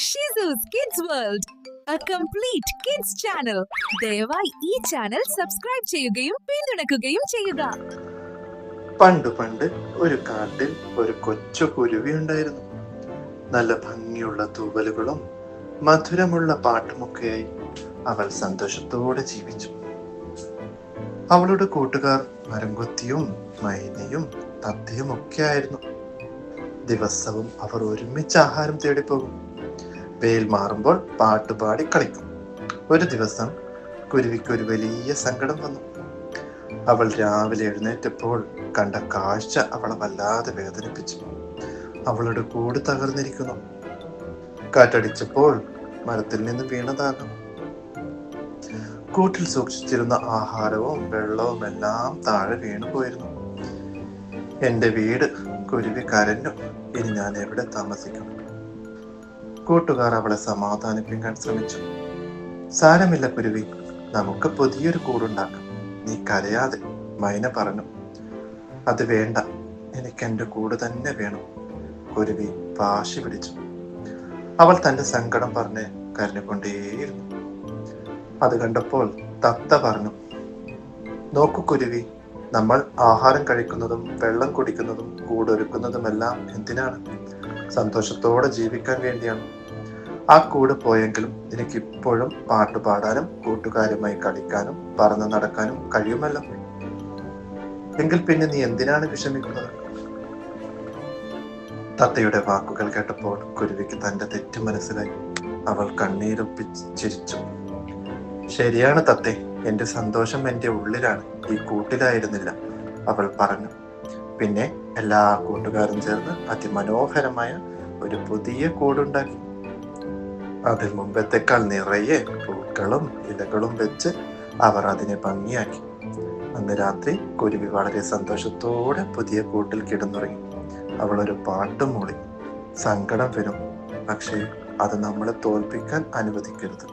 ഷിസൂസ് kids world, a complete kids channel. ദയവായി ഈ channel subscribe ചെയ്യുകയും പിന്തുണയ്ക്കുകയും ചെയ്യുക. പണ്ട് പണ്ട് ഒരു കാട്ടിൽ ഒരു കൊച്ചു കുരുവി ഉണ്ടായിരുന്നു. നല്ല ഭംഗിയുള്ള തൂവലുകളും മധുരമുള്ള പാട്ടുമൊക്കെയായി അവൾ സന്തോഷത്തോടെ ജീവിച്ചു. അവളുടെ കൂട്ടുകാർ മരംകൊത്തിയും മൈനയും തത്തയും ഒക്കെ ആയിരുന്നു. ദിവസവും അവർ ഒരുമിച്ച് ആഹാരം തേടിപ്പോകും. വെയിൽ മാറുമ്പോൾ പാട്ടുപാടി കളിക്കും. ഒരു ദിവസം കുരുവിക്ക് ഒരു വലിയ സങ്കടം വന്നു. അവൾ രാവിലെ എഴുന്നേറ്റപ്പോൾ കണ്ട കാഴ്ച അവളെ വല്ലാതെ വേദനിപ്പിച്ചു. അവളുടെ കൂട് തകർന്നിരിക്കുന്നു. കാറ്റടിച്ചപ്പോൾ മരത്തിൽ നിന്ന് വീണതാകാം. കൂട്ടിൽ സൂക്ഷിച്ചിരുന്ന ആഹാരവും വെള്ളവും എല്ലാം താഴെ വീണു പോയിരുന്നു. എന്റെ വീട്, കുരുവി കരഞ്ഞു. ഇനി ഞാൻ എവിടെ താമസിക്കും? കൂട്ടുകാർ അവളെ സമാധാനിപ്പിക്കാൻ ശ്രമിച്ചു. സാരമില്ല കുരുവി, നമുക്ക് പുതിയൊരു കൂടുണ്ടാക്കാം. നീ കരയാതെ, മൈന പറഞ്ഞു. അത് വേണ്ട, എനിക്ക് എൻ്റെ കൂട് തന്നെ വേണം, കുരുവി വാശി പിടിച്ചു. അവൾ തന്റെ സങ്കടം പറഞ്ഞ് കരഞ്ഞുകൊണ്ടേയിരുന്നു. അത് കണ്ടപ്പോൾ തത്ത പറഞ്ഞു, നോക്കൂ കുരുവി, നമ്മൾ ആഹാരം കഴിക്കുന്നതും വെള്ളം കുടിക്കുന്നതും കൂടൊരുക്കുന്നതുമെല്ലാം എന്തിനാണ്? സന്തോഷത്തോടെ ജീവിക്കാൻ വേണ്ടിയാണ്. ആ കൂട് പോയെങ്കിലും എനിക്ക് ഇപ്പോഴും പാട്ടുപാടാനും കൂട്ടുകാരുമായി കളിക്കാനും പറന്നു നടക്കാനും കഴിയുമല്ലോ. എങ്കിൽ പിന്നെ നീ എന്തിനാണ് വിഷമിക്കുന്നത്? തത്തയുടെ വാക്കുകൾ കേട്ടപ്പോൾ കുരുവിക്ക് തന്റെ തെറ്റ് മനസ്സിലായി. അവൾ കണ്ണീരൊപ്പിച്ചിരിച്ചു. ശരിയാണ് തത്തേ, എന്റെ സന്തോഷം എന്റെ ഉള്ളിലാണ്, ഈ കൂട്ടിലായിരുന്നില്ല, അവൾ പറഞ്ഞു. പിന്നെ എല്ലാ കൂട്ടുകാരും ചേർന്ന് അതിമനോഹരമായ ഒരു പുതിയ കൂടുണ്ടാക്കി. അതിൽ മുമ്പത്തെക്കാൾ നിറയെ പൂക്കളും ഇലകളും വെച്ച് അവർ അതിനെ ഭംഗിയാക്കി. അന്ന് രാത്രി കുരുവി വളരെ സന്തോഷത്തോടെ പുതിയ കൂട്ടിൽ കിടന്നുറങ്ങി. അവൾ ഒരു പാട്ടും മൂളി. സങ്കടം വരും, പക്ഷേ അത് നമ്മളെ തോൽപ്പിക്കാൻ അനുവദിക്കരുത്.